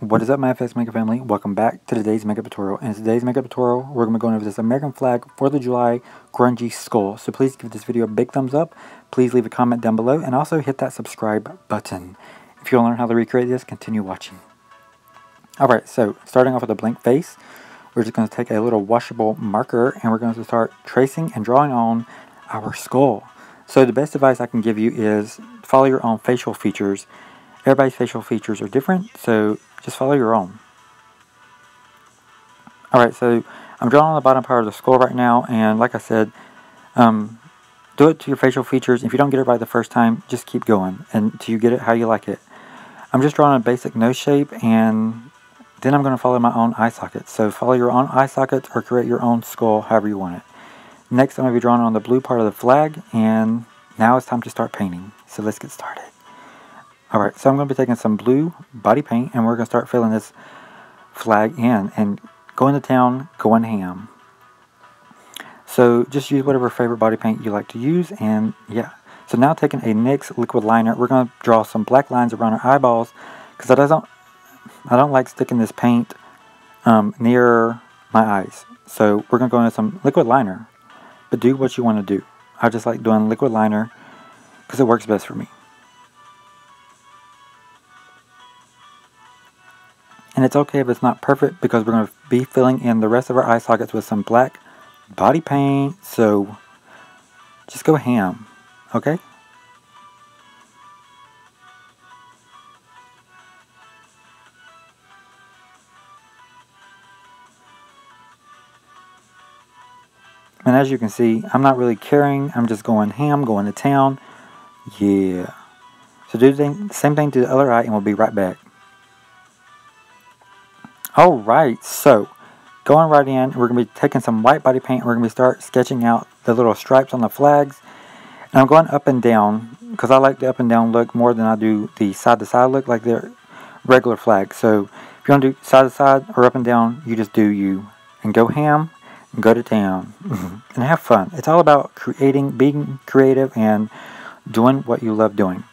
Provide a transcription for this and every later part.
What is up, my FX Makeup family? Welcome back to today's makeup tutorial. In today's makeup tutorial, we're going to be going over this American flag 4th of July grungy skull. So please give this video a big thumbs up. Please leave a comment down below and also hit that subscribe button. If you want to learn how to recreate this, continue watching. Alright, so starting off with a blank face, we're just going to take a little washable marker and we're going to start tracing and drawing on our skull. So the best advice I can give you is follow your own facial features. Everybody's facial features are different, so just follow your own. Alright, so I'm drawing on the bottom part of the skull right now, and like I said, do it to your facial features. If you don't get it right the first time, just keep going until you get it how you like it. I'm just drawing a basic nose shape, and then I'm going to follow my own eye sockets. So follow your own eye sockets or create your own skull however you want it. Next, I'm going to be drawing on the blue part of the flag, and now it's time to start painting. So let's get started. Alright, so I'm going to be taking some blue body paint and we're going to start filling this flag in and going to town, going ham. So just use whatever favorite body paint you like to use, and yeah. So now taking a NYX liquid liner, we're going to draw some black lines around our eyeballs because I don't like sticking this paint near my eyes. So we're going to go into some liquid liner, but do what you want to do. I just like doing liquid liner because it works best for me. And it's okay if it's not perfect because we're going to be filling in the rest of our eye sockets with some black body paint. So just go ham, okay? And as you can see, I'm not really caring. I'm just going ham, going to town. Yeah. So do the same thing to the other eye and we'll be right back. Alright, so going right in, we're going to be taking some white body paint and we're going to start sketching out the little stripes on the flags. And I'm going up and down because I like the up and down look more than I do the side to side look like their regular flags. So if you want to do side to side or up and down, you just do you. And go ham and go to town. And have fun. It's all about creating, being creative, and doing what you love doing.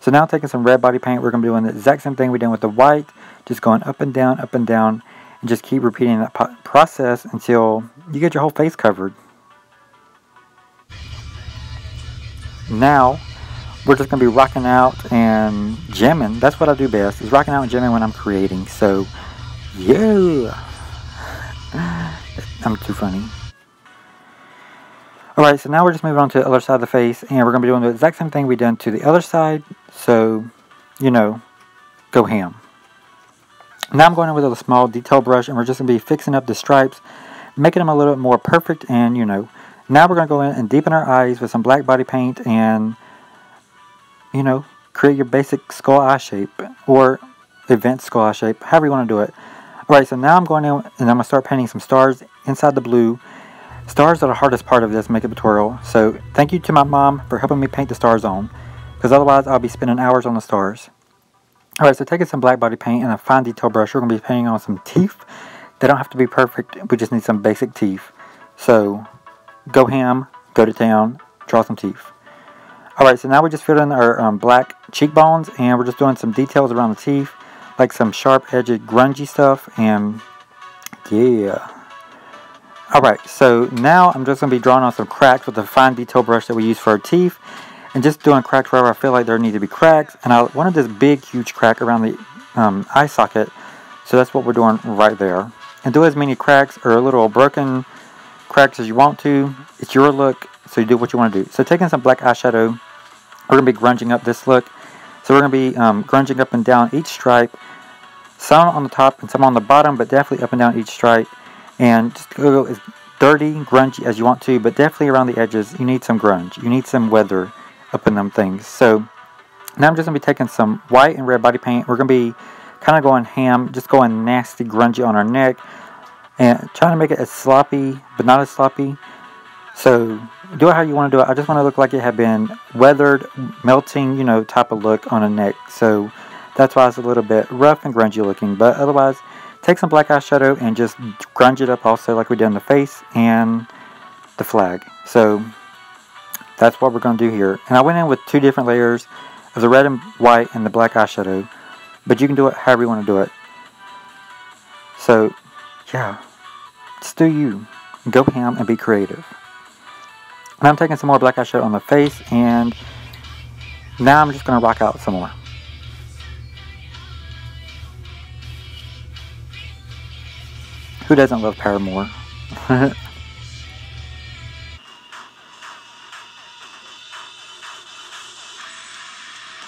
So now taking some red body paint, we're going to be doing the exact same thing we did with the white. Just going up and down, and just keep repeating that process until you get your whole face covered. Now, we're just going to be rocking out and jamming. That's what I do best, is rocking out and jamming when I'm creating. So, yeah. I'm too funny. Alright, so now we're just moving on to the other side of the face, and we're going to be doing the exact same thing we done to the other side. So, you know, go ham. Now I'm going in with a small detail brush and we're just going to be fixing up the stripes, making them a little bit more perfect, and you know, now we're going to go in and deepen our eyes with some black body paint and, you know, create your basic skull eye shape or advanced skull eye shape, however you want to do it. Alright, so now I'm going in and I'm going to start painting some stars inside the blue. Stars are the hardest part of this makeup tutorial, so thank you to my mom for helping me paint the stars on, because otherwise I'll be spending hours on the stars. Alright, so taking some black body paint and a fine detail brush, we're going to be painting on some teeth. They don't have to be perfect, we just need some basic teeth. So, go ham, go to town, draw some teeth. Alright, so now we just filled in our black cheekbones, and we're just doing some details around the teeth, like some sharp-edged, grungy stuff, and yeah. Alright, so now I'm just going to be drawing on some cracks with the fine detail brush that we use for our teeth. And just doing cracks wherever I feel like there need to be cracks. And I wanted this big, huge crack around the eye socket. So that's what we're doing right there. And do as many cracks or little broken cracks as you want to. It's your look, so you do what you want to do. So taking some black eyeshadow, we're going to be grunging up this look. So we're going to be grunging up and down each stripe. Some on the top and some on the bottom, but definitely up and down each stripe. And just go as dirty, grungy as you want to, but definitely around the edges, you need some grunge. You need some weather up in them things. So now I'm just going to be taking some white and red body paint. We're going to be kind of going ham, just going nasty, grungy on our neck, and trying to make it as sloppy, but not as sloppy. So do it how you want to do it. I just want to look like it had been weathered, melting, you know, type of look on a neck. So that's why it's a little bit rough and grungy looking. But otherwise, take some black eyeshadow and just grunge it up also like we did on the face and the flag. So that's what we're going to do here. And I went in with 2 different layers of the red and white and the black eyeshadow. But you can do it however you want to do it. So, yeah, just do you. Go ham and be creative. Now I'm taking some more black eyeshadow on the face, and now I'm just going to rock out some more. Who doesn't love Paramore?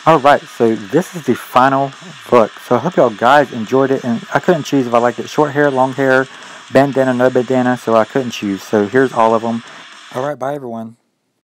Alright, so this is the final look. So I hope y'all guys enjoyed it. And I couldn't choose if I liked it short hair, long hair, bandana, no bandana. So I couldn't choose. So here's all of them. Alright, bye everyone.